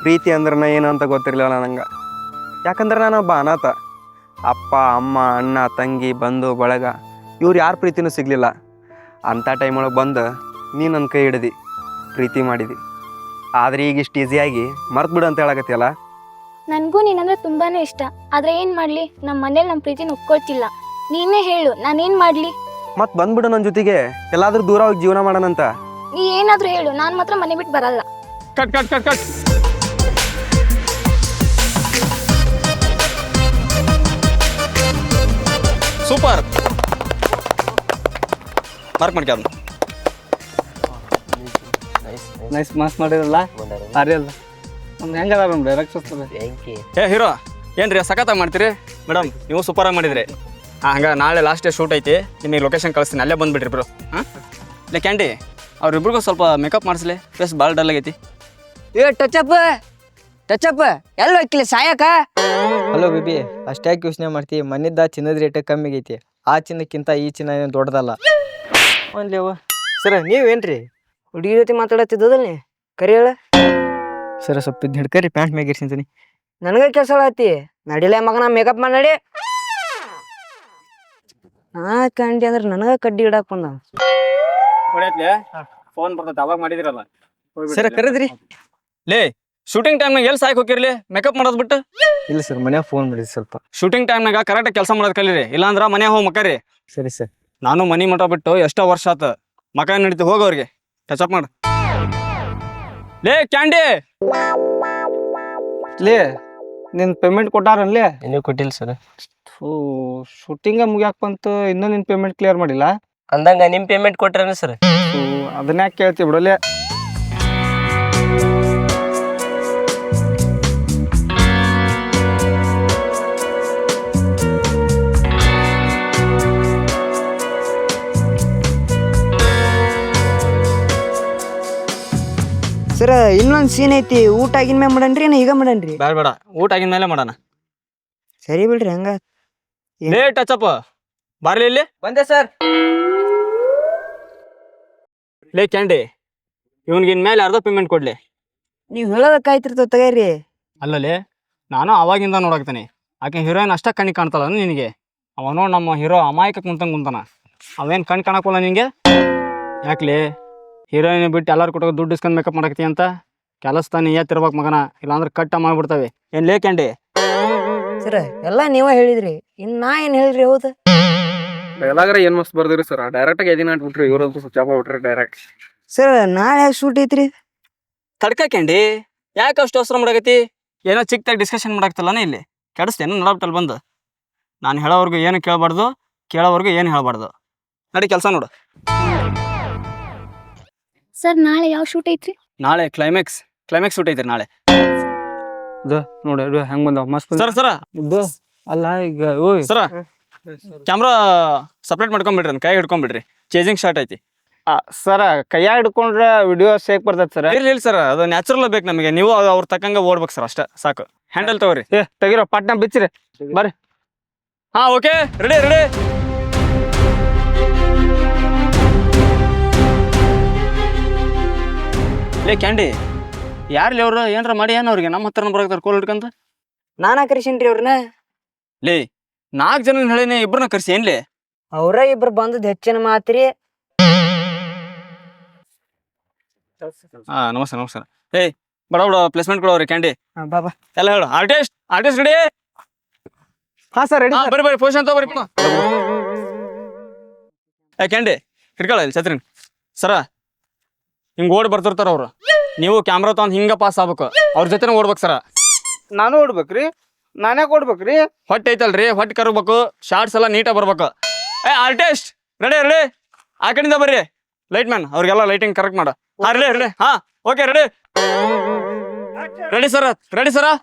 ಪ್ರೀತಿ ಅಂದ್ರೆ ಏನು ಅಂತ ಗೊತ್ತಿರಲಿಲ್ಲ ನಂಗೆ. ಯಾಕಂದ್ರೆ ನಾನೊಬ್ಬ ಅನಾಥ. ಅಪ್ಪ ಅಮ್ಮ ಅಣ್ಣ ತಂಗಿ ಬಂಧು ಬಳಗ ಇವ್ರು ಯಾರ ಪ್ರೀತಿನೂ ಸಿಗಲಿಲ್ಲ. ಅಂಥ ಟೈಮೊಳಗೆ ಬಂದು ನೀನು ನನ್ನ ಕೈ ಹಿಡ್ದು ಪ್ರೀತಿ ಮಾಡಿದಿ. ಆದರೆ ಈಗ ಇಷ್ಟು ಈಸಿಯಾಗಿ ಮರ್ತು ಬಿಡು ಅಂತ ಹೇಳಕತ್ತಿಯಲ್ಲ. ನನಗೂ ನೀನಂದ್ರೆ ತುಂಬಾ ಇಷ್ಟ. ಆದರೆ ಏನು ಮಾಡಲಿ, ನಮ್ಮ ಮನೇಲಿ ನಮ್ಮ ಪ್ರೀತಿನ ಒಪ್ಕೊಳ್ತಿಲ್ಲ. ನೀನೇ ಹೇಳು, ನಾನೇನು ಮಾಡಲಿ? ಮತ್ತೆ ಬಂದ್ಬಿಡು ನನ್ನ ಜೊತೆಗೆ, ಎಲ್ಲಾದರೂ ದೂರ ಹೋಗಿ ಜೀವನ ಮಾಡೋಣಂತ. ನೀ ಏನಾದರೂ ಹೇಳು, ನಾನು ಮಾತ್ರ ಮನೆ ಬಿಟ್ಟು ಬರಲ್ಲ. Cut cut cut cut. Super, mark ಮಾಡ್ಕ ಅದನ್ನ. ನೈಸ್ ಮಾಸ್ ಮಾಡಿರಲ್ಲ ಅರಿ ಅಲ್ಲ ಒಂದು ಹೆಂಗದ ಮೇಡಮ್ ಡೈರೆಕ್ಟ್ ಏ ಹೀರೋ ಏನ್ರಿ ಸಖತ್ತಾಗಿ ಮಾಡ್ತೀರಿ ಮೇಡಮ್, ನೀವು ಸೂಪರಾಗಿ ಮಾಡಿದ್ರಿ. ಹಂಗೆ ನಾಳೆ ಲಾಸ್ಟ್ ಡೇ ಶೂಟ್ ಐತಿ, ನಿಮಗೆ ಲೊಕೇಶನ್ ಕಳಿಸ್ತೀನಿ, ಅಲ್ಲೇ ಬಂದುಬಿಡ್ರಿ ಬ್ರೋ. ಹಾಂ ಇಲ್ಲ ಕ್ಯಾಂಡಿ, ಅವ್ರಿಬ್ರಿಗೂ ಸ್ವಲ್ಪ ಮೇಕಪ್ ಮಾಡಿಸ್ಲಿ, ಫೇಸ್ ಭಾಳ ಡಲ್ ಆಗೈತಿ. ಟಚಪ್ ಎಲ್ಲ ಹೋಗ್ತಿಲ್ಲ ಸಾಯಕ. ಹಲೋ ಬೇಬಿ, ಅಷ್ಟ್ಯಾಕೆ ಯೋಚನೆ ಮಾಡ್ತೀವಿ? ಮನಿದ್ದ ಚಿನ್ನದ ರೇಟ್ ಕಮ್ಮಿ ಆಗೈತಿ. ಆ ಚಿನ್ನಕ್ಕಿಂತ ಈ ಚಿನ್ನ ಏನು ದೊಡ್ಡದಲ್ಲ. ಒನ್ಲೇವ ಸರ ನೀವೇನ್ರಿ ಹುಡುಗಿ ಜೊತೆ ಮಾತಾಡತ್ತಿದ್ದದಲ್ ನೀ ಕರಿ ಹೇಳ. ಸರ ಸ್ವಲ್ಪ ಇದ್ದು ಹಿಡ್ಕರಿ, ಪ್ಯಾಂಟ್ ಮ್ಯಾಗ ಇರ್ಸಿಂತೀನಿ. ನನಗೆ ಕೆಲಸ ಆತಿ ನಡಿಲೆ ಮಗನ ಮೇಕಪ್ ಮಾಡಿ ನಡಿ. ನಾ ಕಂಡಿ ಅಂದ್ರೆ ನನಗ ಕಡ್ಡಿ ಇಡಾಕ್ ಬಂದ. ಫೋನ್ ಬರ್ತೈತೆ, ಅವಾಗ ಮಾಡಿದಿರಲ್ಲ. ಸರ ಕರೆದ್ರಿ? ಲೇ ಶೂಟಿಂಗ್ ಟೈಮ್ನಾಗ ಎಲ್ಲಿ ಸಾಯಕ್ ಹೋಗಿರ್ಲಿ ಮೇಕಪ್ ಮಾಡೋದು ಬಿಟ್ಟು? ಇಲ್ಲ ಸರ್, ಮನ್ಯಾಗ ಫೋನ್ ಮಾಡಿದ್ರಿ ಸ್ವಲ್ಪ. ಶೂಟಿಂಗ್ ಟೈಮ್ನಾಗ ಕರೆಕ್ಟಾಗಿ ಕೆಲಸ ಮಾಡೋದು ಕಲೀರಿ, ಇಲ್ಲಾಂದ್ರೆ ಮನೆ ಹೋಗಿ ಮಕ್ಕರಿ. ಸರಿ ಸರ್. ನಾನು ಮನಿ ಮಠ ಬಿಟ್ಟು ಎಷ್ಟೋ ವರ್ಷ ಆತ, ಮಕ ನಡೀತಿ ಹೋಗೋರಿಗೆ ಟಚಪ್ ಮಾಡು. ಲೇ ಕ್ಯಾಂಡಿ, ಲೇ ನಿನ್ ಪೇಮೆಂಟ್ ಕೊಟ್ಟಾರನ್ಲೇ? ಇನ್ನೂ ಕೊಟ್ಟಿಲ್ಲ ಸರ್. ಶೂಟಿಂಗ ಮುಗ್ಯಾಕ ಬಂತು, ಇನ್ನೂ ನಿನ್ ಪೇಮೆಂಟ್ ಕ್ಲಿಯರ್ ಮಾಡಿಲ್ಲ ಅಂದಂಗ ನಿಮ್ ಪೇಮೆಂಟ್ ಕೊಟ್ರೇನು ಸರ್? ಅದನ್ನ ಯಾಕೆ ಕೇಳ್ತಿ ಬಿಡಲೇ. ಸರ ಇನ್ನೊಂದು ಸೀನ್ ಐತಿ, ಊಟ ಆಗಿನ ಮ್ಯಾಗ ಮಾಡನ್ರಿ ನಾ ಈಗ ಮಾಡನ್ರಿ? ಬೇಡ ಬೇಡ, ಊಟ ಆಗಿನ ಮೇಲೆ ಮಾಡೋಣ. ಸರಿ ಬಿಡ್ರಿ ಹಂಗ. ಲೇ ಟಚಪ್ ಬಾರ್ಲಿ ಇಲ್ಲಿ. ಬಂದೆ ಸರ್. ಲೇ ಕ್ಯಾಂಡಿ, ಇವನ್ಗೆ ಇನ್ಮೇಲೆ ಅರ್ಧ ಪೇಮೆಂಟ್ ಕೊಡ್ಲಿ. ನೀವು ಹೇಳೋದಕ್ಕಾಯ್ತಿರ್ತವ ತಗರಿ. ಅಲ್ಲಲೇ ನಾನು ಅವಾಗಿಂದ ನೋಡಾಕ್ತಾನೆ, ಆಕೆ ಹೀರೋಯಿನ್ ಅಷ್ಟ ಕಣ್ಣಿ ಕಾಣ್ತಾಳ ನಿನಗೆ. ಅವ ನೋಡಿ ನಮ್ಮ ಹೀರೋ ಅಮಾಯಕ ಕುಂತಾನ, ಅವೇನು ಕಣ್ ಕಾಣಕೋಲ್ಲ ನಿನಗೆ. ಯಾಕ್ಲಿ ಹೀರೋಯಿನ್ ಬಿಟ್ಟು ಎಲ್ಲರೂ ಕೊಟ್ಟು ದುಡ್ಡು ಇಸ್ಕೊಂಡು ಮೇಕಪ್ ಮಾಡಾಕತಿ ಅಂತ? ಕೆಲಸ ತಾನೇ ಏತಿರ್ಬೇಕು ಮಗನ, ಇಲ್ಲಾಂದ್ರೆ ಕಟ್ಟ ಮಾಡ್ಬಿಡ್ತವೆ. ಏನು ಲೇ ಕ್ಯಾಂಡಿ? ಸರ ಎಲ್ಲ ನೀವ ಹೇಳಿದ್ರಿ, ಇನ್ ನಾ ಏನ್ ಹೇಳ್ರಿ? ಹೌದು ಎಲ್ಲಾಗ್ರೆ ಏನು ಮಸ್ತ್ ಬರ್ದಿರಿ ಸರ್. ಡೈರೆಕ್ಟಾಗಿ ಎದಿನ ಅಂಟ್ಬಿಟ್ರಿ, ಇವ್ರಂತೂ ಸ್ವಿಚ್ ಆಫ್ ಆಗ್ಬಿಟ್ರಿ ಡೈರೆಕ್ಟ್. ಸರ್ ನಾಳೆ ಶೂಟ್ ಐತ್ರಿ. ತಡ್ಕ ಕ್ಯಾಂಡಿ, ಯಾಕೆ ಅಷ್ಟು ಅವಸರ ಮಾಡಾಕತಿ? ಏನೋ ಚಿಕ್ಕದಾಗಿ ಡಿಸ್ಕಷನ್ ಮಾಡಾಕ್ತಲ್ಲನೇ ಇಲ್ಲಿ, ಕೆಡಿಸ್ತೇನು ನಡಾಬಿಟ್ಟಲ್ಲಿ ಬಂದು. ನಾನು ಹೇಳೋವರೆಗೂ ಏನು ಕೇಳಬಾರ್ದು, ಕೇಳೋವರೆಗೂ ಏನು ಹೇಳಬಾರ್ದು. ನಡಿ ಕೆಲಸ ನೋಡು. ಸರ್ ನಾಳೆ ಯಾವ ಶೂಟ್ ಐತ್ರಿ? ನಾಳೆ ಕ್ಲೈಮ್ಯಾಕ್ಸ್ ಶೂಟ್ ಐತ್ರಿ ನಾಳೆ. ನೋಡಿ ಹೆಂಗ್ ಬಂದಾವ ಮಸ್ತ್. ಸರ ಅಲ್ಲ ಈಗ ಓಯ್ ಸರ ಕ್ಯಾಮ್ರಾ ಸಪ್ರೇಟ್ ಮಾಡ್ಕೊಂಬಿಡ್ರಿ, ಕೈ ಹಿಡ್ಕೊಂಬಿಡ್ರಿ, ಚೇಜಿಂಗ್ ಶಾರ್ಟ್ ಐತಿ. ಸರ ಕೈಯಾಗ ಹಿಡ್ಕೊಂಡ್ರೆ ವಿಡಿಯೋ ಸೇಕ್ ಬರ್ತೈತೆ ಸರ್. ಇಲ್ಲ ಸರ್, ಅದು ನ್ಯಾಚುರಲ್ ಬೇಕು ನಮಗೆ. ನೀವು ಅವ್ರ ತಕ್ಕಂಗೆ ಓಡ್ಬೇಕು ಸರ್, ಅಷ್ಟೇ ಸಾಕು. ಹ್ಯಾಂಡಲ್ ತಗೋರಿ. ತೆಗಿರೋ ಪಟ್ನ ಬಿಚ್ಚಿರಿ ಬರ್ರಿ. ಹಾ ಓಕೆ, ರೆಡಿ. ಲೇ ಕ್ಯಾಂಡಿ, ಯಾರ್ಲಿ ಅವ್ರು? ಏನಾರ ಮಾಡಿ ಏನು ಅವ್ರಿಗೆ ನಮ್ಮ ಹತ್ರ ಬರಾಕ್ತಾರೆ ಕೋಲ್ ಹಿಡ್ಕಂತ? ನಾನಾ ಕರ್ಸೇನ್ರಿ ಅವ್ರನ್ನ. ಲೇ 4 ಜನ ಹೇಳಿನಿ, ಇಬ್ಬರನ್ನ ಕರ್ಸಿ ಏನ್ಲಿ? ಅವ್ರ ಇಬ್ರು ಬಂದದ್ ಹೆಚ್ಚಿನ ಮಾತ್ರಿ. ಹಾ ನಮಸ್ಕಾರ. ಏಯ್ ಬಡ ಪ್ಲೇಸ್ಮೆಂಟ್ ಕೊಡೋರಿ ಕ್ಯಾಂಡಿ. ಬಾಬಾ ಎಲ್ಲ ಹೇಳು. Artist ready? ಹಾ ಸರ್ ರೆಡಿ. ಬರ್ರಿ ಪೊಸಿಷನ್ ತಗೋರಿ. ಏ ಕ್ಯಾಂಡಿ ಹಿಡ್ಕೊಳ್ಳ ಇಲ್ಲಿ ಛತ್ರಿನ. ಸರ ಹಿಂಗೆ ಓಡಿ ಬರ್ತಿರ್ತಾರ ಅವ್ರು, ನೀವು ಕ್ಯಾಮ್ರಾ ತಗೊಂಡು ಹಿಂಗೆ ಪಾಸ್ ಆಗ್ಬೇಕು, ಅವ್ರ ಜೊತೆನೇ ಓಡ್ಬೇಕು ಸರ. ನಾನು ಓಡ್ಬೇಕ್ರಿ? ನಾನೇ ಕೊಡ್ಬೇಕ್ರಿ? ಹೊಟ್ಟೆ ಐತಲ್ರಿ, ಹೊಟ್ಟೆ ಕರಬೇಕು, ಶಾರ್ಟ್ಸ್ ಎಲ್ಲ ನೀಟಾಗಿ ಬರ್ಬೇಕು. ಏ ಆರ್ಟಿಸ್ಟ್ ರೆಡಿ ಆ ಕಡೆಯಿಂದ ಬರ್ರಿ. ಲೈಟ್ ಮ್ಯಾನ್ ಅವ್ರಿಗೆಲ್ಲ ಲೈಟಿಂಗ್ ಕರೆಕ್ಟ್ ಮಾಡ. ಹಾ ರೆಡಿ. ಹಾ okay ready sir.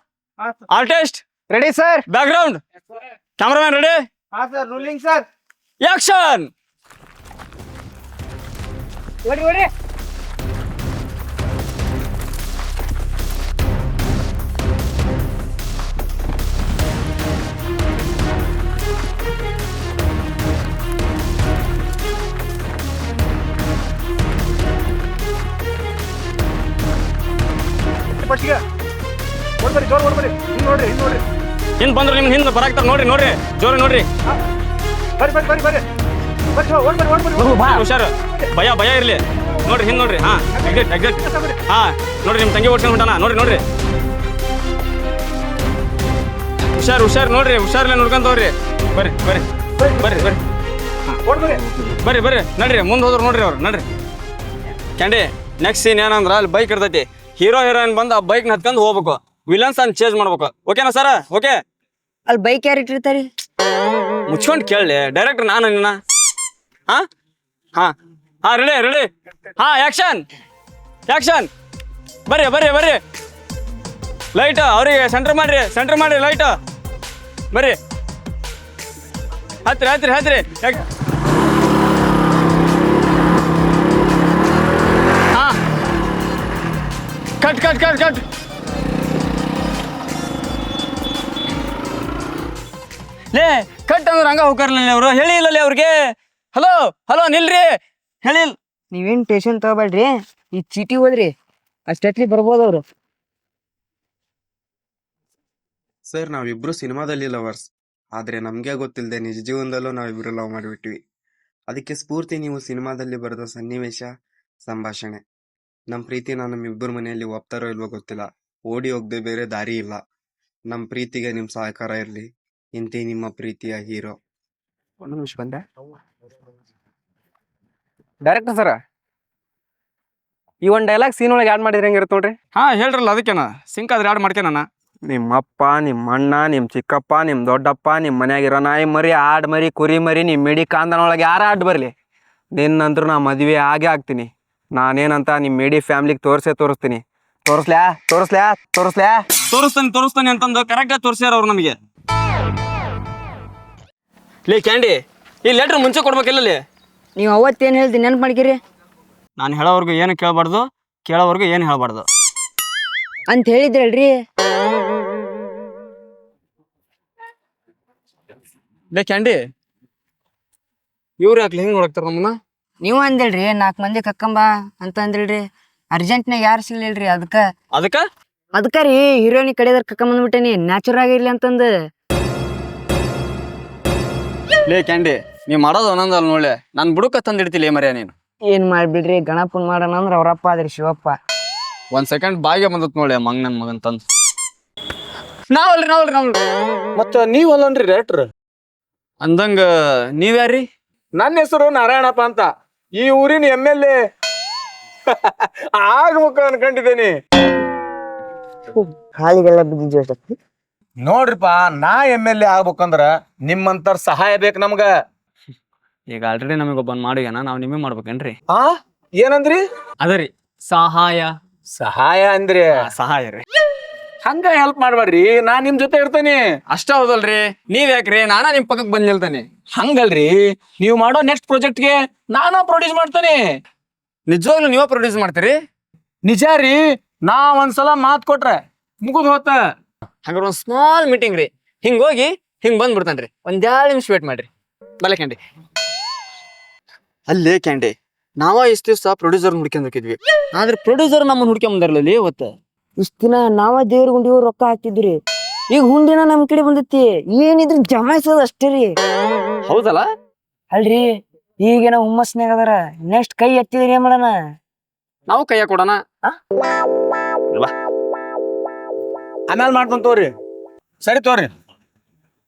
Artist ready sir. Background cameraman ready? ಹಾ ಸರ್. Rolling sir. ಆಕ್ಷನ್. ಓಡಿ. ಹಿಂದ್ ಬಂದ್ರು ನಿಮ್ ಹಿಂದ್ ಬರಾಕ್ತಾರ ನೋಡ್ರಿ ಜೋರ ನೋಡ್ರಿ. ಹುಷಾರು, ಭಯ ಇರ್ಲಿ. ನೋಡ್ರಿ ಹಿಂದ್ ನೋಡ್ರಿ. ಹಾ ಎಕ್ಸಾಕ್ಟ್ ಹಾ ನೋಡ್ರಿ, ನಿಮ್ ತಂಗಿ ಓಡ್ಸ್ಕೊಂಡ್ ಹೊಂಟಾನ. ನೋಡ್ರಿ ಹುಷಾರ್ ನೋಡ್ರಿ, ಹುಷಾರ್ಲೆ ನೋಡ್ಕೊಂತವ್ರಿ. ಬರ್ರಿ ನಡ್ರಿ, ಮುಂದೆ ಹೋದ್ರು ನೋಡ್ರಿ ಅವ್ರು. ನಡ್ರಿ ಕ್ಯಾಂಡಿ. ನೆಕ್ಸ್ಟ್ ಸೀನ್ ಏನಂದ್ರ ಅಲ್ಲಿ ಬೈಕ್ ಇರ್ತೈತಿ. ಹೀರೋ ಹೀರೋಯಿನ್ ಬಂದು ಆ ಬೈಕ್ ಹತ್ಕೊಂಡು ಹೋಗ್ಬೇಕು. ವಿಲನ್ಸ್ ಅನ್ ಚೇಂಜ್ ಮಾಡ್ಬೇಕು. ಓಕೆನಾ ಸರ್? ಓಕೆ. ಅಲ್ಲಿ ಬೈಕ್ ಯಾರು ಇಟ್ಟಿರ್ತಾರಿ? ಮುಚ್ಕೊಂಡು ಕೇಳಲಿ ಡೈರೆಕ್ಟರ್ ನಾನು ನಿನ್ನ. ಹಾ ರೆಡಿ. ಹಾ ಆಕ್ಷನ್. ಬರ್ರಿ ಲೈಟ್ ಅವ್ರಿಗೆ ಸೆಂಟರ್ ಮಾಡ್ರಿ ಲೈಟ್. ಬರ್ರಿ ಹತ್ರಿ. ಹಾ ಕಟ್. ಲೇ ಕಟ್ ಅಂದ್ರೆ ಹಂಗ ಹೋಗ್ತಾರಲ್ಲ ಅವರು. ಹೇಳಿ ಇಲ್ಲಲೇ ಅವ್ರಿಗೆ. ಹಲೋ ನಿಲ್ರಿ, ಹೇಳಿ. ನೀವೇನ್ ಟೆನ್ಷನ್ ತಗೋಬೇಡ್ರಿ, ಈ ಚೀಟಿ ಹೋದ್ರಿ ಅಷ್ಟಟ್ಲಿ ಬರ್ಬೋದು ಅವ್ರು. ಸರ್, ನಾವಿಬ್ರು ಸಿನಿಮಾದಲ್ಲಿ ಲವರ್ಸ್, ಆದರೆ ನಮಗೆ ಗೊತ್ತಿಲ್ಲದೆ ನಿಜ ಜೀವನದಲ್ಲೂ ನಾವಿಬ್ರು ಲವ್ ಮಾಡಿಬಿಟ್ವಿ. ಅದಕ್ಕೆ ಸ್ಫೂರ್ತಿ ನೀವು ಸಿನಿಮಾದಲ್ಲಿ ಬರೆದ ಸನ್ನಿವೇಶ, ಸಂಭಾಷಣೆ. ನಮ್ಮ ಪ್ರೀತಿನ ನಮ್ಮಿಬ್ಬರ ಮನೆಯಲ್ಲಿ ಒಪ್ತಾರೋ ಇಲ್ವೋ ಗೊತ್ತಿಲ್ಲ. ಓಡಿ ಹೋಗದೆ ಬೇರೆ ದಾರಿ ಇಲ್ಲ. ನಮ್ಮ ಪ್ರೀತಿಗೆ ನಿಮ್ಮ ಸಹಕಾರ ಇರಲಿ. ಇಂತಿ ನಿಮ್ಮ ಪ್ರೀತಿಯ ಹೀರೋ. ಒಂದು ನಿಮಿಷ ಬಂದೆ. ಡೈರೆಕ್ಟರ್ ಸರ, ಈ ಒಂದು ಡೈಲಾಗ್ ಸೀನ್ ಒಳಗೆ ಆ್ಯಡ್ ಮಾಡಿದ್ರೆ ಹೆಂಗಿರುತ್ತೆ ನೋಡ್ರಿ. ಹಾ ಹೇಳ್ರಲ್ಲ, ಅದಕ್ಕೇನ ಸಿಂಕ್ ಆದ್ರೆ ಆಡ್ ಮಾಡ್ಕೇನ. ನಿಮ್ಮಪ್ಪ, ನಿಮ್ಮ ಅಣ್ಣ, ನಿಮ್ಮ ಚಿಕ್ಕಪ್ಪ, ನಿಮ್ಮ ದೊಡ್ಡಪ್ಪ, ನಿಮ್ಮ ಮನ್ಯಾಗಿರೋ ನಾಯಿ ಮರಿ, ಆಡ್ ಮರಿ, ಕುರಿ ಮರಿ, ನಿಮ್ಮ ಮಿಡಿ ಕಾಂದನೊಳಗೆ ಯಾರು ಆಡ್ ಬರಲಿ, ನಿನ್ನಂತರೂ ನಾ ಮದುವೆ ಆಗೇ ಆಗ್ತೀನಿ. ನಾನೇನಂತ ನಿಮ್ಮ ಮಿಡಿ ಫ್ಯಾಮ್ಲಿಗೆ ತೋರಿಸ್ತೀನಿ. ತೋರಿಸ್ತಾನೆ ಅಂತಂದು ಕರೆಕ್ಟಾಗಿ ತೋರಿಸ್ಯಾರ ಅವ್ರು ನಮಗೆ. ಲೇ ಕ್ಯಾಂಡಿ, ಈ ಲೆಟ್ರ್ ಮುಂಚೆ ಕೊಡ್ಬೇಕಿಲ್ಲ. ನೀವು ಅವತ್ತೇನು ಹೇಳ್ತೀನಿ ನೆನ್ಪು ಮಾಡ್ಕಿರಿ? ನಾನು ಹೇಳೋವರೆಗೂ ಏನು ಕೇಳಬಾರ್ದು, ಕೇಳೋವರೆಗೂ ಏನು ಹೇಳಬಾರ್ದು ಅಂತ ಹೇಳಿದ್ರಲ್ರಿ. ಲೇ ಕ್ಯಾಂಡಿ, ಇವ್ರು ಯಾಕೆ ಹಿಂಗೆ ನೋಡಕ್ತಾರ ನಮ್ಮನ್ನ? ನೀವು ಅಂದೇಳ್ರಿ 4 ಮಂದಿ ಕಕ್ಕಂಬ ಅಂತ ಅಂದ್ರಿ. ಅರ್ಜೆಂಟ್ನಾಗ ಯಾರು ಸಿಗ್ಲಿಲ್ರಿ. ಅದಕ್ಕ ರೀ ಹೀರೋಯಿನ್ ಕಡೆದಾರ ಕಕ್ಕಂಬಂದ್ಬಿಟ್ಟೇನಿ, ನ್ಯಾಚುರಲ್ ಆಗಿರ್ಲಿ ಅಂತಂದು. ಲೇ ಕ್ಯಾಂಡಿ, ನೀವ್ ಮಾಡೋದು ಒಂದೊಂದು ಅಲ್ಲಿ ನೋಡ್ಲೆ, ನಾನು ಬುಡಕ ತಂದಿಡ್ತಿಲ್ಲ ಮರ್ಯ ನೀನು. ಏನ್ ಮಾಡ್ಬಿಡ್ರಿ, ಗಣಪನ್ ಮಾಡೋಣ ಅಂದ್ರ ಅವ್ರಪ್ಪ ಆದ್ರಿ ಶಿವಪ್ಪ. ಒಂದ್ ಸೆಕೆಂಡ್ ಬಾಯಿಗೆ ಬಂದತ್ ನೋಡಿ ಮಂಗ್ ನನ್ ಮಗನ್ ತಂದ್. ನಾವಲ್ರಿ ಮತ್ತ ನೀವ್ ಅಲ್ಲನ್ರಿ ಡೈರೆಕ್ಟರ್? ಅಂದಂಗ ನೀವ್ಯಾರ್ರಿ? ನನ್ನ ಹೆಸರು ನಾರಾಯಣಪ್ಪ ಅಂತ, ಈ ಊರಿನ MLA ಆಗ್ಬೇಕು ಅನ್ಕೊಂಡಿದ್ದೇನಿ. ಕಾಲಿಗೆಲ್ಲ ಬಿದ್ದಿದ್ವಿ. ನೋಡ್ರಿಪ್ಪ, ನಾ MLA ಆಗ್ಬೇಕಂದ್ರ ನಿಮ್ಮಂತರ ಸಹಾಯ ಬೇಕು ನಮ್ಗ. ಈಗ ಆಲ್ರೆಡಿ ನಮಗೆ ಒಬ್ಬನ್ ಮಾಡಿಗ್ಯಾನ, ನಾವ್ ನಿಮಗೆ ಮಾಡ್ಬೇಕೇನ್ರಿ? ಏನಂದ್ರಿ? ಅದರಿ ಸಹಾಯ ಅಂದ್ರಿ? ಸಹಾಯ ರೀ. ಹಂಗ ಹೆಲ್ಪ್ ಮಾಡ್ಬೇಡ್ರಿ, ನಾ ನಿಮ್ ಜೊತೆ ಇರ್ತೇನಿ. ಅಷ್ಟ ಹೌದಲ್ರಿ? ನೀವ್ ಯಾಕ್ರಿ ನಾನಾ ನಿಮ್ ಪಕ್ಕಕ್ಕೆ ಬಂದ್ ನಿಲ್ತಾನೆ? ಹಂಗಲ್ರಿ, ನೀವ್ ಮಾಡೋ ನೆಕ್ಸ್ಟ್ ಪ್ರಾಜೆಕ್ಟ್ಗೆ ನಾನಾ ಪ್ರೊಡ್ಯೂಸ್ ಮಾಡ್ತೇನೆ. ನಿಜವಾಗ್ಲೂ ನೀವ ಪ್ರೊಡ್ಯೂಸ್ ಮಾಡ್ತೀರಿ? ನಿಜ ರೀ, ನಾ ಒಂದ್ಸಲ ಮಾತ್ ಕೊಟ್ರೆ ಮುಗಿದ್ ಹೋತ. ಹಂಗಾರ ಒಂದ್ ಸ್ಮಾಲ್ ಮೀಟಿಂಗ್ ರೀ, ಹಿಂಗ್ ಹೋಗಿ ಹಿಂಗ್ ಬಂದ್ ಬಿಡ್ತಾನ್ರಿ. ಒಂದ್ 2 ನಿಮಿಷ ವೇಟ್ ಮಾಡ್ರಿ. ಬಲೆ ಕ್ಯಾಂಡಿ, ಅಲ್ಲೇ ಕ್ಯಾಂಡಿ, ನಾವ ಇಷ್ಟ ದಿವ್ಸ ಪ್ರೊಡ್ಯೂಸರ್ ಹುಡ್ಕೊಂಡ್ಕಿದ್ವಿ, ಆದ್ರೆ ಪ್ರೊಡ್ಯೂಸರ್ ನಮ್ಮನ್ನ ಹುಡ್ಕೊಂಬಂದಾರಲ್ಲ ಇವತ್ತ. ಇಷ್ಟ ದಿನ ನಾವ ದೇವ್ರ ಗುಂಡಿ ರೊಕ್ಕ ಹಾಕಿದ್ರಿ, ಈಗ ಹುಂಡಿನ ನಮ್ ಕಡೆ ಬಂದೈತಿ. ಏನಿದ್ರು ಜಮಾಯಿಸೋದು ಅಷ್ಟೇ ರೀ. ಹೌದಲ್ಲ? ಅಲ್ರಿ, ಈಗೇನ ಹುಮ್ಮಸ್ನಾಗ ಅದಾರ, ನೆಕ್ಸ್ಟ್ ಕೈ ಎತ್ತಿದ್ರಿ ಏನ್ ಮಾಡೋಣ? ನಾವು ಕೈಯ ಕೊಡೋಣ. ಆಮೇಲೆ ಮಾಡ್ಕೊಂಡ್ ತೋರಿ. ಸರಿ ತೋರಿ.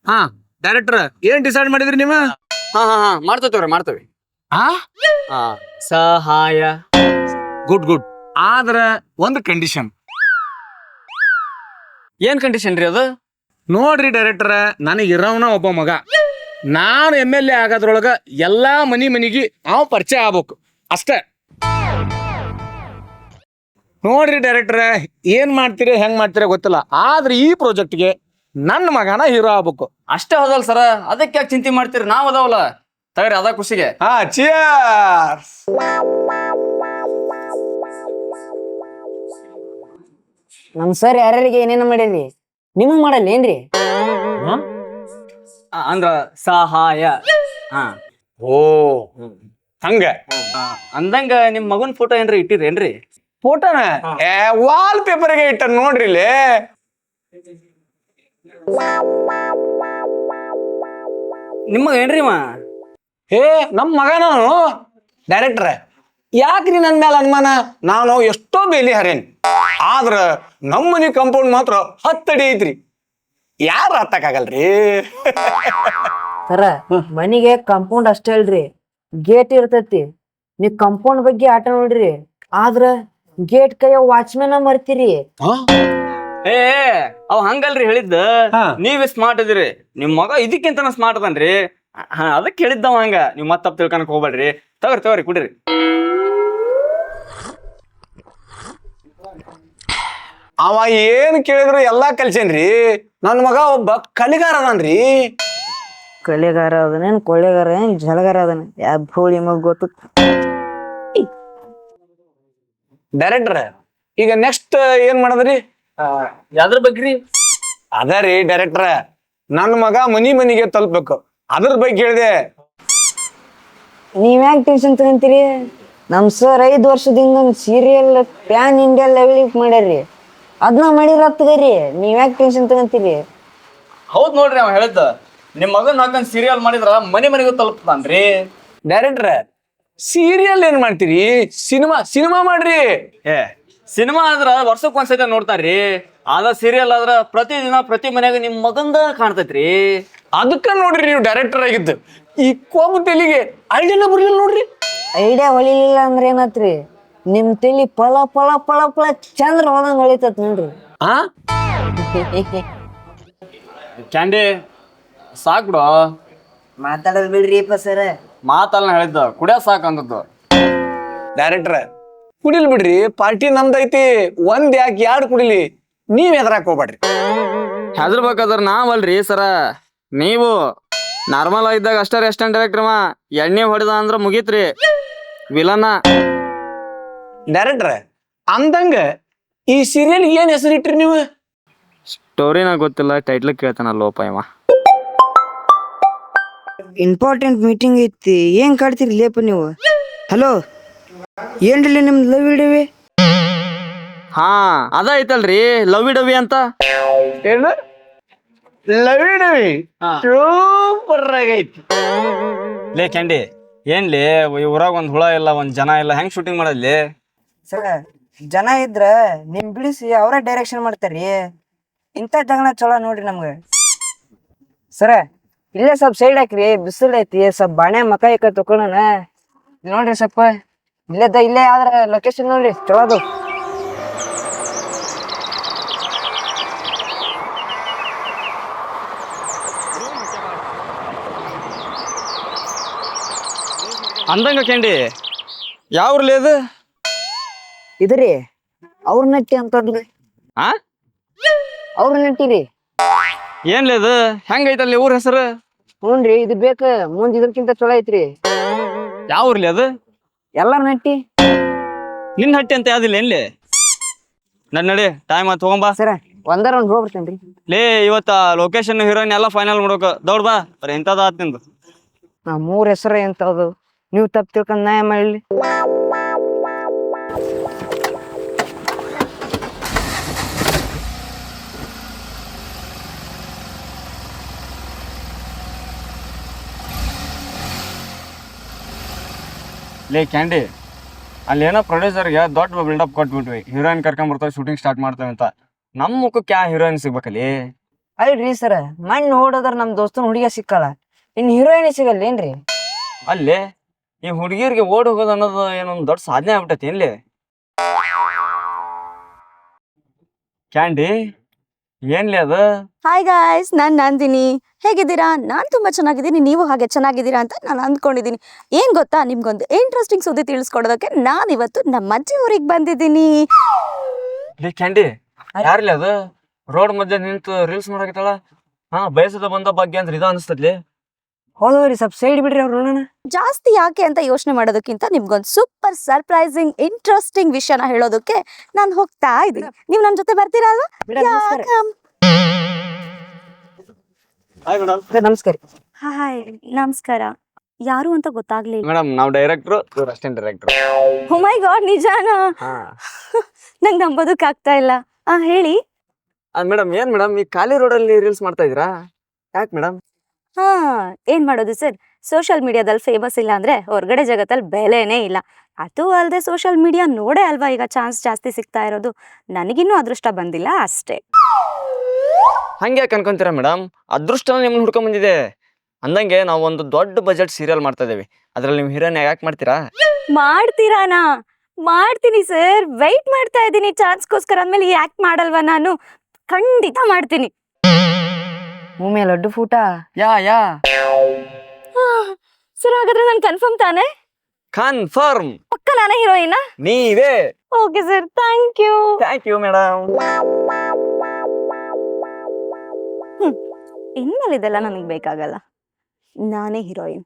ಹಾ ಡೈರೆಕ್ಟರ್, ಏನ್ ಡಿಸೈಡ್ ಮಾಡಿದ್ರಿ ನೀವು? ಹಾ ಮಾಡ್ತೇವೆ. ಸಹಾಯ. ಗುಡ್. ಆದ್ರ ಒಂದು ಕಂಡೀಷನ್. ಏನ್ ಕಂಡೀಷನ್ ರೀ ಅದು? ನೋಡ್ರಿ ಡೈರೆಕ್ಟರ್, ನನಗೆ ಇರೋವನ ಒಬ್ಬ ಮಗ. ನಾನು MLA ಆಗೋದ್ರೊಳಗ ಎಲ್ಲಾ ಮನಿಗೆ ನಾವು ಪರಿಚಯ ಆಗ್ಬೇಕು ಅಷ್ಟೇ. ನೋಡ್ರಿ ಡೈರೆಕ್ಟರ್, ಏನ್ ಮಾಡ್ತೀರಿ ಹೆಂಗ್ ಮಾಡ್ತೀರಿ ಗೊತ್ತಿಲ್ಲ, ಆದ್ರೆ ಈ ಪ್ರಾಜೆಕ್ಟ್ಗೆ ನನ್ನ ಮಗನ ಹೀರೋ ಆಗ್ಬೇಕು. ಅಷ್ಟೇ ಹೌದಲ್ ಸರ? ಅದಕ್ಕೆ ಯಾಕೆ ಚಿಂತೆ ಮಾಡ್ತೀರಿ? ನಾವ್ ಅದಾವಲ್ಲ, ತಗರಿ ಅದ ಖುಷಿಗೆ. ಚಿಯರ್ಸ್. ನಮ್ ಸರ್ ಯಾರ್ಯಾರಿಗೆ ಏನೇನ ಮಾಡೇನಿ, ನಿಮಗ್ ಮಾಡಲ್ಲ ಏನ್ರಿ? ಅಂದ್ರ ಸಹಾಯ. ಓ ಹಂಗ ಅಂದಂಗ ನಿಮ್ ಮಗನ್ ಫೋಟೋ ಏನ್ರಿ ಇಟ್ಟಿರೇನ್ರಿ? ಫೋಟೋನ ವಾಲ್ ಪೇಪರ್ಗೆ ಇಟ್ಟ ನೋಡ್ರಿ ಇಲ್ಲಿ. ನಿಮ್ಮಗ ಏನ್ರಿ ಇವ? ಹೇ ನಮ್ಮ ಮಗ ನಾನು ಡೈರೆಕ್ಟ್ರ. ಯಾಕ್ರಿ ನನ್ನ ಮೇಲೆ ಅನುಮಾನ? ನಾನು ಎಷ್ಟೋ ಬೇಲಿ ಹರೇನ್, ಆದ್ರ ನಮ್ಮ ಮನಿ ಕಂಪೌಂಡ್ ಮಾತ್ರ 10 ಅಡಿ ಐತ್ರಿ. ಯಾರು ಹತ್ತಕ್ಕಾಗಲ್ರಿ? ಸರ ಮನಿಗೆ ಕಾಂಪೌಂಡ್ ಅಷ್ಟೇ ಅಲ್ರಿ, ಗೇಟ್ ಇರ್ತೈತಿ. ನೀವ್ ಕಾಂಪೌಂಡ್ ಬಗ್ಗೆ ಆಟ ನೋಡ್ರಿ, ಆದ್ರ ಗೇಟ್ ಕೈಯ ವಾಚ್ಮೆನ್ ಮರ್ತೀರಿ. ಏ ಅವ್ ಹಂಗಲ್ರಿ ಹೇಳಿದ್ದ. ಹಾ. ನೀವ್ ಸ್ಮಾರ್ಟ್ ಅದಿರಿ, ನಿಮ್ ಮಗ ಇದಕ್ಕಿಂತನ ಸ್ಮಾರ್ಟ್ ಅದನ್ರಿ. ಅದಕ್ಕೆ ಹೇಳಿದ್ದವ ಹಂಗ. ನೀವ್ ಮತ್ತ ತಪ್ಪ ತಿಳ್ಕೊಳಕ್ ಹೋಗ್ಬೇಡ್ರಿ. ತಗೋರಿ ಕುಡಿರಿ. ಅವ ಏನ್ ಕೇಳಿದ್ರು ಎಲ್ಲಾ ಕಲ್ಸೇನ್ರಿ. ನನ್ನ ಮಗ ಒಬ್ಬ ಕಲಿಗಾರ ಅದನ್ರಿ. ಕಲೆಗಾರ ಅದನೇನ್ ಕೊಳ್ಳೆಗಾರ ಏನ್ ಜಲಗಾರ ಅದನ ಹೋಳಿ ಮಗ್ ಗೊತ್ತು. ಡೈರೆಕ್ಟ್ರ ಈಗ ನೆಕ್ಸ್ಟ್ ಏನ್ ಮಾಡದ್ರಿ? ಯಾವ್ದ್ರ ಬಗ್ರಿ? ಅದ ರೀ ಡೈರೆಕ್ಟ್ರ, ನನ್ನ ಮಗ ಮನಿಗೆ ತಲುಪ್ಬೇಕು, ಅದ್ರ ಬಗ್ಗೆ ಹೇಳಿದೆ. ನೀವ್ಯಾಕ್ ಟೆನ್ಷನ್ ತಗೊಂತೀರಿ? ನಮ್ ಸರ್ 5 ವರ್ಷದಿಂದ ಸೀರಿಯಲ್ ಪ್ಯಾನ್ ಇಂಡಿಯಾ ಲೆವೆಲ್ ಮಾಡ್ಯಾರ್ರಿ, ಅದನ್ನ ಮಾಡಿರತ್ತಗರಿ. ನೀವ್ಯಾಕ್ ಟೆನ್ಷನ್ ತಗೊಂತೀರಿ? ಹೌದ್ ನೋಡ್ರಿ ಅವ ಹೇಳಿದ್ದ. ನಿಮ್ ಮಗನ್ ಹಾಕಂದ್ ಸೀರಿಯಲ್ ಮಾಡಿದ್ರ ಮನೆಗೂ ತಲುಪ್ತಾನ್ರಿ. ಡೈರೆಕ್ಟ್ರ ಸೀರಿಯಲ್ ಏನ್ ಮಾಡ್ತೀರಿ? ಸಿನಿಮಾ ಮಾಡ್ರಿ. ಏ ಸಿನಿಮಾ ಆದ್ರ ವರ್ಷಕ್ ಒಂದ್ಸತಿ ನೋಡ್ತಾರ್ರಿ. ಆದ ಸೀರಿಯಲ್ ಆದ್ರ ಪ್ರತಿದಿನ ಪ್ರತಿ ಮನ್ಯಾಗ ನಿಮ್ ಮಗಂದ ಕಾಣ್ತೈತ್ರಿ. ಅದಕ್ಕ ನೋಡ್ರಿ ನೀವು ಡೈರೆಕ್ಟರ್ ಆಗಿದ್ದು. ಈ ಕೋಮು ತೆಲಿಗೆ ಐಡಿಯಾನ ಬರ್ಲಿಲ್ಲ ನೋಡ್ರಿ. ಐಡಿಯಾ ಹೊಳಿಲಿಲ್ಲ ಅಂದ್ರೆ ಏನತ್ರಿ? ನಿಮ್ ತಲಿ ಪಳ ಪಳ ಪಳ ಪಳ ಚಂದ್ರ ಹೋದಂಗ ಹೊಳಿತತ್ ನೋಡ್ರಿ. ಆ ಕ್ಯಾಂಡಿ ಸಾಕ್ ಬಿಡು. ಮಾತಾಡೋದ್ ಬಿಡ್ರಿಪ್ಪ ಸರ. ಮಾತಲ್ಲ ಹೇಳಿದ್ದ, ಕುಡಿಯ ಸಾಕ್ ಅಂದದ್ದು. ಡೈರೆಕ್ಟ್ರ ಕುಡಿಲ್ ಬಿಡ್ರಿ, ಪಾರ್ಟಿ ನಮ್ದೈತಿ. ಒಂದ್ ಯಾಕೆ 2 ಕುಡಿಲಿ, ನೀವ್ ಎದ್ರಾಕ್ ಹೋಗ್ಬೇಡ್ರಿ. ಹೆದರ್ಬೇಕಾದ್ರ ನಾವಲ್ರಿ ಸರ, ನೀವು. ನಾರ್ಮಲ್ ಆಗಿದ್ದಾಗ ಅಷ್ಟೇ ರೆಸ್ಟೋರೆಂಟ್ ಡೈರೆಕ್ಟ್ರವ ಎಣ್ಣೆ ಹೊಡೆದ ಅಂದ್ರ ಮುಗೀತ್ರಿ, ವಿಲನ. ಡೈರೆಕ್ಟ್ರ ಅಂದಂಗ ಈ ಸೀರಿಯಲ್ ಏನ್ ಹೆಸರಿಟ್ರಿ ನೀವು? ಸ್ಟೋರಿನ ಗೊತ್ತಿಲ್ಲ, ಟೈಟ್ಲ್ ಕೇಳ್ತಾನ ಲೋಪ ಇವ. ಇಂಪಾರ್ಟೆಂಟ್ ಮೀಟಿಂಗ್ ಐತಿ, ಏನ್ ಕಾಡ್ತೀರಿ ಲೇಪ ನೀವು? ಹಲೋ, ಏನ್ರಿ ನಿಮ್ದು ಲವ್ ವಿಡಿಯೋವಿ? ಹಾ ಅದ ಐತಲ್ರಿ ಲವ್ ಡವಿ ಅಂತ. ಏನು ಲವಿಡವಿ? ಸೂಪರ್ ಆಗೈತಿ. ಲೇ ಕ್ಯಾಂಡಿ, ಏನ್ಲಿ ಈ ಊರಾಗ ಒಂದ್ ಹುಳ ಇಲ್ಲ, ಒಂದ್ ಜನ ಇಲ್ಲ, ಹೆಂಗ್ ಶೂಟಿಂಗ್ ಮಾಡಲ್ಲಿ? ಸರ ಜನ ಇದ್ರ ನಿಮ್ ಬಿಡಿಸಿ ಅವರೇ ಡೈರೆಕ್ಷನ್ ಮಾಡ್ತಾರ್ರಿ. ಇಂಥ ಜಗನ ಚಲೋ ನೋಡ್ರಿ ನಮ್ಗೆ. ಸರ ಇಲ್ಲೇ ಸ್ವಲ್ಪ ಸೈಡ್ ಹಾಕ್ರಿ, ಬಿಸಿಲು ಐತಿ, ಸ್ವಲ್ಪ ಬಾಣೆ ಮಕ ಇಕ್ಕ ತಕೊಳ್ಳೋಣ ನೋಡ್ರಿ. ಸ್ವಲ್ಪ ಇಲ್ಲೇ ಆದ್ರ ಲೊಕೇಶನ್ ನೋಡ್ರಿ ಚಲೋ ಅದು. ಅಂದಂಗ ಕ್ಯಾಂಡಿ ಯಾವ್ರಲಿ ಅದು? ಇದ್ರಿ ಅವ್ರ ನಟ್ಟಿ ಅಂತಂದ್ರಿ. ಆ ಅವ್ರ ನಟ್ಟಿರಿ. ಏನ್ಲಿ ಅದು? ಹೆಂಗೈತಲ್ಲಿ ಊರ ಹೆಸರು? ಹ್ಞೂನ್ರಿ, ಇದು ಬೇಕ. ಮುಂದ್ ಇದಕ್ಕಿಂತ ಚಲೋ ಐತ್ರಿ. ಯಾವ ಊರ್ಲಿ ಅದು? ಎಲ್ಲಾರ ನಟ್ಟಿ. ನಿನ್ನ ಹಟ್ಟಿ ಅಂತ ಯಾವ್ದಿಲ್ಲ ಏನ್ಲಿ? ನಡಿ ಟೈಮ್ ಆತ್, ಹೋಗಂಬಾ. ಸರ ಒಂದರ ಒಂದ್ ಹೋಗ್ಬರ್ತೇನ್ರಿ. ಲೇ ಇವತ್ತ ಲೊಕೇಶನ್ ಹೀರೋಯಿನ್ ಎಲ್ಲ ಫೈನಲ್ ಮಾಡ್ಬೇಕ. ದೌಡ್ ಬಾ, ಬರೀ ಇಂಥದ್ದು ಆತ್ ನಿಂದು. ನಾ 3 ಹೆಸರು ಎಂತದು, ನೀವು ತಪ್ಪು ತಿಳ್ಕೊಂಡ್ ನ್ಯಾಯ ಮಾಡಲಿ. ಲೇ ಕ್ಯಾಂಡಿ, ಅಲ್ಲಿ ಏನೋ ಪ್ರೊಡ್ಯೂಸರ್ಗೆ ದೊಡ್ಡ ಬಿಲ್ಡಪ್ ಕೊಟ್ಬಿಟ್ವಿ, ಹೀರೋಯಿನ್ ಕರ್ಕೊಂಡ್ಬರ್ತಾವೆ, ಶೂಟಿಂಗ್ ಸ್ಟಾರ್ಟ್ ಮಾಡ್ತೇವೆ ಅಂತ. ನಮ್ಮ ಮುಖಕ್ಕೆ ಯಾವ ಹೀರೋಯಿನ್ ಸಿಗ್ಬೇಕಲ್ಲಿ? ಅಲ್ರಿ ಸರ, ಮಣ್ಣು ಓಡೋದ್ರ ನಮ್ ದೋಸ್ತನ ಹುಡುಗ ಸಿಕ್ಕಲ್ಲ, ಇನ್ ಹೀರೋಯಿನ್ ಸಿಗಲ್ಲ ಏನ್ರಿ? ಅಲ್ಲಿ ಈ ಹುಡುಗಿಯರಿಗೆ ಓಡ್ ಹೋಗೋದು ಅನ್ನೋದು ಏನೊಂದು ದೊಡ್ಡ ಸಾಧನೆ ಆಗ್ಬಿಟ್ಟೈತಿ ಏನ್ಲಿ? ಕ್ಯಾಂಡಿ ಏನ್ಲಿ ಅದು? ಹಾಯ್ ಗಾಯ್ಸ್, ನಾನು ನಂದಿನಿ. ಹೇಗಿದ್ದೀರಾ? ನಾನು ತುಂಬ ಚೆನ್ನಾಗಿದ್ದೀನಿ, ನೀವು ಹಾಗೆ ಚೆನ್ನಾಗಿದ್ದೀರಾ ಅಂತ ನಾನು ಅಂದ್ಕೊಂಡಿದ್ದೀನಿ. ಏನು ಗೊತ್ತಾ, ನಿಮ್ಗೊಂದು ಇಂಟ್ರೆಸ್ಟಿಂಗ್ ಸುದ್ದಿ ತಿಳಿಸ್ಕೊಡೋದಕ್ಕೆ ನಾನಿವತ್ತು ನಮ್ಮ ಅಜ್ಜಿ ಊರಿಗೆ ಬಂದಿದ್ದೀನಿ. ಲೇ ಕ್ಯಾಂಡಿ, ಯಾರ್ಲಿ ಅದು ರೋಡ್ ಮಧ್ಯೆ ನಿಂತು ರೀಲ್ಸ್ ಮಾಡಕತ್ತಾಳ? ಹಾ, ಬಯಸದ ಬಂದ ಭಾಗ್ಯ ಅಂದ್ರೆ ಇದ ಅನಿಸ್ತದ್ಲಿ. ಹೌದವ್ರಿ, ಸ್ವಲ್ಪ ಸೈಡ್ ಬಿಡ್ರಿ ಅವ್ರು ನೋಡೋಣ. ಜಾಸ್ತಿ ಯಾಕೆ ಅಂತ ಯೋಚನೆ ಮಾಡೋದಕ್ಕಿಂತ ನಿಮ್ಗೊಂದು ಸೂಪರ್ ಸರ್ಪ್ರೈಸಿಂಗ್ ಇಂಟ್ರೆಸ್ಟಿಂಗ್ ವಿಷಯನ ಹೇಳೋದಕ್ಕೆ ನಾನು ಹೋಗ್ತಾ ಇದ್ದೀನಿ. ನೀವು ನನ್ನ ಜೊತೆ ಬರ್ತೀರಾ ಅಲ್ವಾ? ನಮಸ್ಕಾರ. ನಮಸ್ಕಾರ. ಹಾಯ್, ನಮಸ್ಕಾರ. ಯಾರು ಅಂತ ಗೊತ್ತಾಗ್ಲಿಲ್ಲ. ಮೇಡಮ್, ನಾವು ಡೈರೆಕ್ಟ್ರು, ಇವ್ರು ಅಸಿಸ್ಟೆಂಟ್ ಡೈರೆಕ್ಟ್ರು. ಓ ಮೈ ಗಾಡ್, ನಿಜಾನಾ? ನಂಗೆ ನಂಬೋದಕ್ಕೆ ಆಗ್ತಾ ಇಲ್ಲ. ಹೇಳಿ. ಮೇಡಮ್ ಏನ್ ಮೇಡಮ್ ಈ ಖಾಲಿ ರೋಡಲ್ಲಿ ರೀಲ್ಸ್ ಮಾಡ್ತಾ ಇದ್ದೀರಾ? ಯಾಕೆ ಮೇಡಮ್? ಹಾ ಏನ್ ಮಾಡೋದು ಸರ್, ಸೋಷಿಯಲ್ ಮೀಡಿಯಾದಲ್ಲಿ ಫೇಮಸ್ ಇಲ್ಲ ಅಂದ್ರೆ ಹೊರಗಡೆ ಜಗತ್ತಲ್ಲಿ ಬೆಲೆನೇ ಇಲ್ಲ. ಅದು ಅಲ್ಲದೆ ಸೋಷಿಯಲ್ ಮೀಡಿಯಾ ನೋಡೇ ಅಲ್ವಾ ಈಗ ಚಾನ್ಸ್ ಜಾಸ್ತಿ ಸಿಗ್ತಾ ಇರೋದು. ನನಗಿನ್ನೂ ಅದೃಷ್ಟ ಬಂದಿಲ್ಲ ಅಷ್ಟೇ. ಹಂಗೆ ಯಾಕೆ ಅನ್ಕೊಂತೀರಾ ಮೇಡಮ್? ಅದೃಷ್ಟ ನಿಮ್ಮನ್ನ ಹುಡ್ಕೊಂಡ್ ಬಂದಿದೆ. ಅಂದಂಗೆ ನಾವು ಒಂದು ದೊಡ್ಡ ಬಜೆಟ್ ಸೀರಿಯಲ್ ಮಾಡ್ತಾ ಇದ್ದೀವಿ. ಅದ್ರಲ್ಲಿ ನೀವು ಹೀರೋಯಿನ್ ಯಾಕೆ ಮಾಡ್ತೀರಾ? ಮಾಡ್ತೀರಾನಾ? ಮಾಡ್ತೀನಿ ಸರ್, ವೆಯ್ಟ್ ಮಾಡ್ತಾ ಇದ್ದೀನಿ ಚಾನ್ಸ್ಗೋಸ್ಕರ. ಅಂದ್ಮೇಲೆ ಯಾಕೆ ಮಾಡಲ್ವಾ ನಾನು? ಖಂಡಿತ ಮಾಡ್ತೀನಿ. ಭೂಮಿ ಲಡ್ಡು ಫೂಟ. ಯಾ ಸರ್ ಹಾಗಾದ್ರೆ ನಾನು ಕನ್ಫರ್ಮ್ ತಾನೆ? ಕನ್ಫರ್ಮ್. ಪಕ್ಕ ನಾನೇ ಹೀರೋಯಿನಾ? ನೀವೇ. Okay sir, thank you madam. ಇನ್ಮೇಲೆ ಇದೆಲ್ಲ ನನಗೆ ಬೇಕಾಗಲ್ಲ. ನಾನೇ ಹೀರೋಯಿನ್.